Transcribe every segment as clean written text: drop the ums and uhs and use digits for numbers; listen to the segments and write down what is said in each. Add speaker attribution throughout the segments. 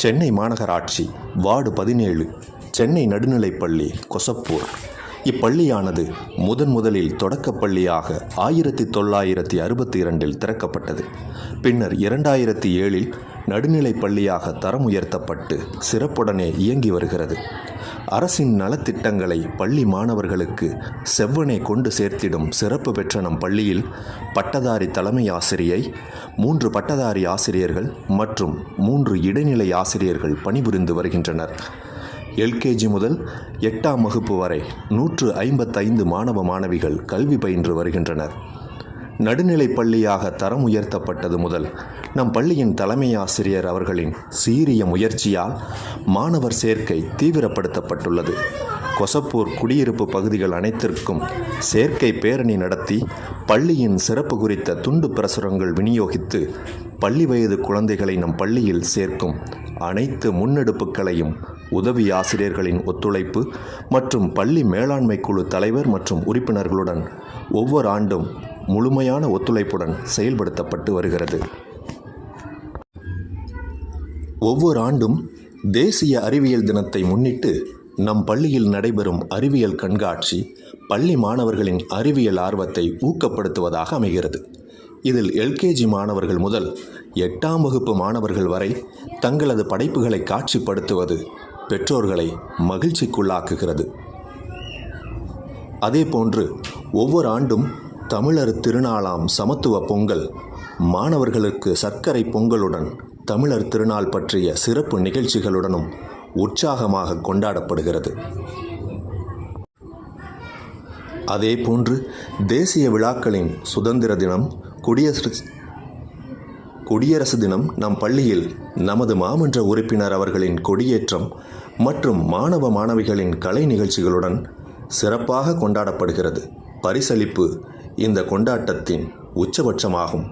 Speaker 1: சென்னை மாநகராட்சி வார்டு 17 சென்னை நடுநிலைப்பள்ளி கொசப்பூர். இப்பள்ளியானது முதலில் தொடக்கப்பள்ளியாக 1962 திறக்கப்பட்டது. பின்னர் 2007 நடுநிலைப் பள்ளியாக தரம் உயர்த்தப்பட்டு சிறப்புடனே இயங்கி வருகிறது. அரசின் நலத்திட்டங்களை பள்ளி மாணவர்களுக்கு செவ்வனே கொண்டு சேர்த்திடும் சிறப்பு பெற்ற நம் பள்ளியில் பட்டதாரி தலைமை ஆசிரியை, 3 பட்டதாரி ஆசிரியர்கள் மற்றும் 3 இடைநிலை ஆசிரியர்கள் பணிபுரிந்து வருகின்றனர். LKG முதல் 8ஆம் வகுப்பு வரை 155 மாணவ மாணவிகள் கல்வி பயின்று வருகின்றனர். நடுநிலைப் பள்ளியாக தரம் உயர்த்தப்பட்டது முதல் நம் பள்ளியின் தலைமை ஆசிரியர் அவர்களின் சீரிய முயற்சியால் மாணவர் சேர்க்கை தீவிரப்படுத்தப்பட்டுள்ளது. கொசப்பூர் குடியிருப்பு பகுதிகள் அனைத்திற்கும் சேர்க்கை பேரணி நடத்தி பள்ளியின் சிறப்பு குறித்த துண்டு பிரசுரங்கள் விநியோகித்து பள்ளி வயது குழந்தைகளை நம் பள்ளியில் சேர்க்கும் அனைத்து முன்னெடுப்புகளையும் உதவி ஆசிரியர்களின் ஒத்துழைப்பு மற்றும் பள்ளி மேலாண்மை குழு தலைவர் மற்றும் உறுப்பினர்களுடன் ஒவ்வொரு ஆண்டும் முழுமையான ஒத்துழைப்புடன் செயல்படுத்தப்பட்டு வருகிறது. ஒவ்வொரு ஆண்டும் தேசிய அறிவியல் தினத்தை முன்னிட்டு நம் பள்ளியில் நடைபெறும் அறிவியல் கண்காட்சி பள்ளி மாணவர்களின் அறிவியல் ஆர்வத்தை ஊக்கப்படுத்துவதாக அமைகிறது. இதில் LKG மாணவர்கள் முதல் 8ஆம் வகுப்பு மாணவர்கள் வரை தங்களது படைப்புகளை காட்சிப்படுத்துவது பெற்றோர்களை மகிழ்ச்சிக்குள்ளாக்குகிறது. அதேபோன்று ஒவ்வொரு ஆண்டும் தமிழர் திருநாளாம் சமத்துவ பொங்கல் மாணவர்களுக்கு சர்க்கரை பொங்கலுடன் தமிழர் திருநாள் பற்றிய சிறப்பு நிகழ்ச்சிகளுடனும் உற்சாகமாக கொண்டாடப்படுகிறது. அதேபோன்று தேசிய விழாக்களின் சுதந்திர தினம், குடியரசு தினம் நம் பள்ளியில் நமது மாமன்ற உறுப்பினர் அவர்களின் கொடியேற்றம் மற்றும் மாணவ மாணவிகளின் கலை நிகழ்ச்சிகளுடன் சிறப்பாக கொண்டாடப்படுகிறது. பரிசளிப்பு இந்த கொண்டாட்டத்தின் உச்சபட்சமாகும்.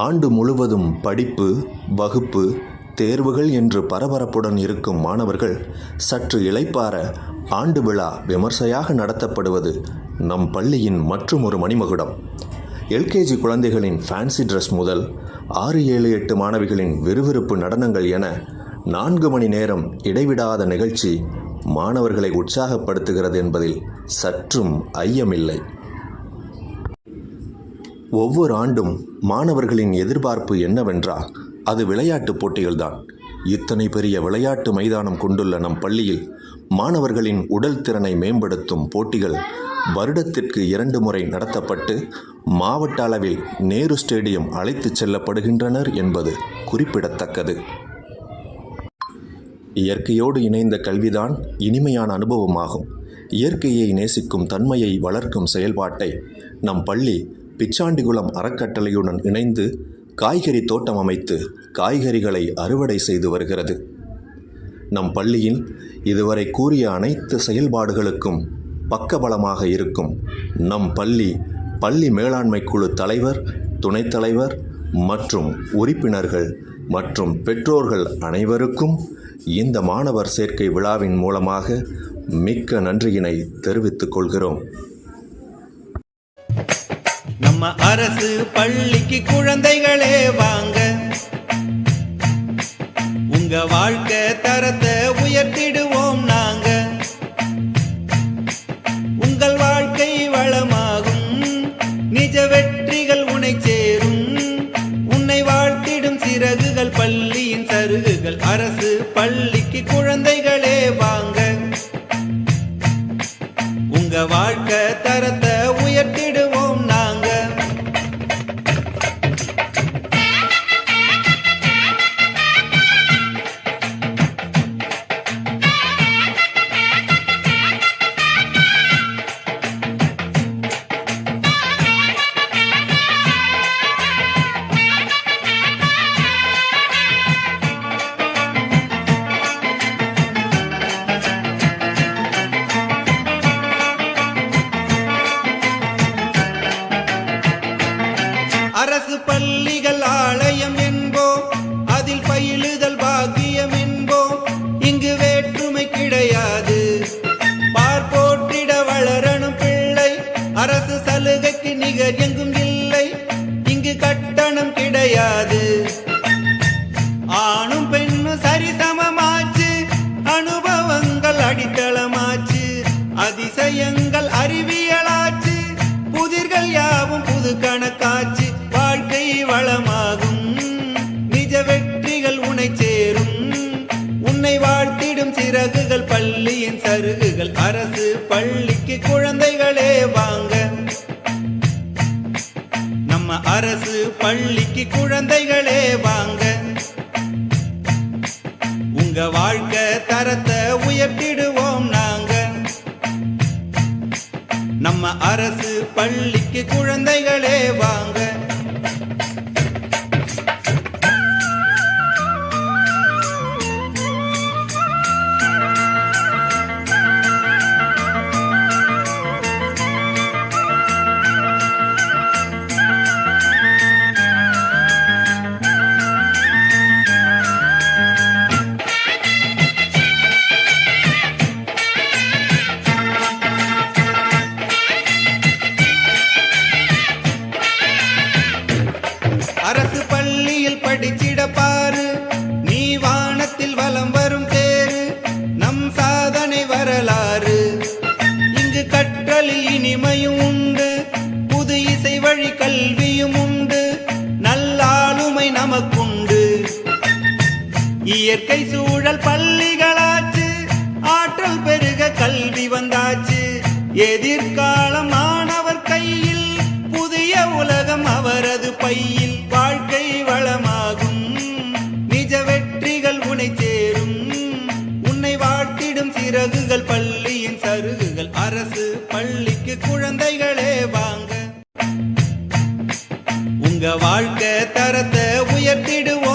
Speaker 1: ஆண்டு முழுவதும் படிப்பு, வகுப்பு, தேர்வுகள் என்று பரபரப்புடன் இருக்கும் மாணவர்கள் சற்று இளைப்பாற ஆண்டு விழா விமர்சையாக நடத்தப்படுவது நம் பள்ளியின் மற்றுமொரு மணிமகுடம். LKG குழந்தைகளின் ஃபேன்சி ட்ரெஸ் முதல் 6, 7, 8 மாணவிகளின் விறுவிறுப்பு நடனங்கள் என 4 மணி நேரம் இடைவிடாத நிகழ்ச்சி மாணவர்களை உற்சாகப்படுத்துகிறது என்பதில் சற்றும் ஐயமில்லை. ஒவ்வொரு ஆண்டும் மாணவர்களின் எதிர்பார்ப்பு என்னவென்றால் அது விளையாட்டுப் போட்டிகள்தான். இத்தனை பெரிய விளையாட்டு மைதானம் கொண்டுள்ள நம் பள்ளியில் மாணவர்களின் உடல் திறனை மேம்படுத்தும் போட்டிகள் வருடத்திற்கு 2 முறை நடத்தப்பட்டு மாவட்ட அளவில் நேரு ஸ்டேடியம் அழைத்துச் செல்லப்படுகின்றனர் என்பது குறிப்பிடத்தக்கது. இயற்கையோடு இணைந்த கல்விதான் இனிமையான அனுபவமாகும். இயற்கையை நேசிக்கும் தன்மையை வளர்க்கும் செயல்பாட்டை நம் பள்ளி பிச்சாண்டிகுளம் அறக்கட்டளையுடன் இணைந்து காய்கறி தோட்டம் அமைத்து காய்கறிகளை அறுவடை செய்து வருகிறது. நம் பள்ளியில் இதுவரை கூறிய அனைத்து செயல்பாடுகளுக்கும் பக்கபலமாக இருக்கும் நம் பள்ளி மேலாண்மை குழு தலைவர், துணைத் தலைவர் மற்றும் உறுப்பினர்கள் மற்றும் பெற்றோர்கள் அனைவருக்கும் இந்த மாணவர் சேர்க்கை விழாவின் மூலமாக மிக்க நன்றியினை தெரிவித்துக் கொள்கிறோம்.
Speaker 2: நம்ம அரசு பள்ளிக்கு குழந்தைகளே வாங்க, உங்க வாழ்க்கை தரத்தை உயர்த்திடுவோம் நாங்க. உங்கள் வாழ்க்கை வளமாகும், நிஜ வெற்றிகள் உன்னை சேரும். உன்னை வாழ்த்திடும் சிறகுகள் பள்ளியின் சருகுகள். அரசு பள்ளிக்கு குழந்தைகளே வாங்க, உங்க வாழ்க்கை தரத்தை உயர்த்திடுவோம் நாங்க. அரசு பள்ளிகள் ஆலயம் என்போம், அதில் பயிலுதல் பாக்கியம் என்போம். இங்கு வேற்றுமை கிடையாது, பார்ப்போற்றிட வளரணும் பிள்ளை. அரசு சலுகைக்கு நிகர் எங்கும் இல்லை, இங்கு கட்டணம் கிடையாது. காய்ச்சி வாழ்க்கை வளமாகும். நிஜ வெற்றிகள் உனை சேரும். உன்னை வாழ்த்திடும் சிறகுகள் பள்ளியின் சருகுகள். அரசு பள்ளிக்கு குழந்தைகளே வாங்க, நம்ம அரசு பள்ளிக்கு குழந்தைகளே வாங்க. உங்க வாழ்க்கை தரத்தை உயர்த்திடுவோம் நாங்க. நம்ம அரசு பள்ளிக்கு குழந்தைகளே வாங்க. அரசு பள்ளியில் படிச்சிட பாரு, நீ வானத்தில் வலம் வரும் தேரு. நம் சாதனை வரலாறு. இங்கு கற்றலில் இனிமையும் உண்டு, புது இசை வழி கல்வியும் உண்டு. நல்லாளுமை நமக்குண்டு. இயற்கை சூழல் பள்ளிகளாச்சு, ஆற்றல் பெருக கல்வி வந்தாச்சு. எதிர்காலம் மாணவர் கையில், புதிய உலகம் அவரது பையில். வாழ்க்கை வளமாகும். நிஜ வெற்றிகள் உனை சேரும். உன்னை வாழ்த்திடும் சிறகுகள் பள்ளியின் சருகுகள். அரசு பள்ளிக்கு குழந்தைகளே வாங்க. உங்க வாழ்க்கை தரத்தை உயர்த்திடுவோம்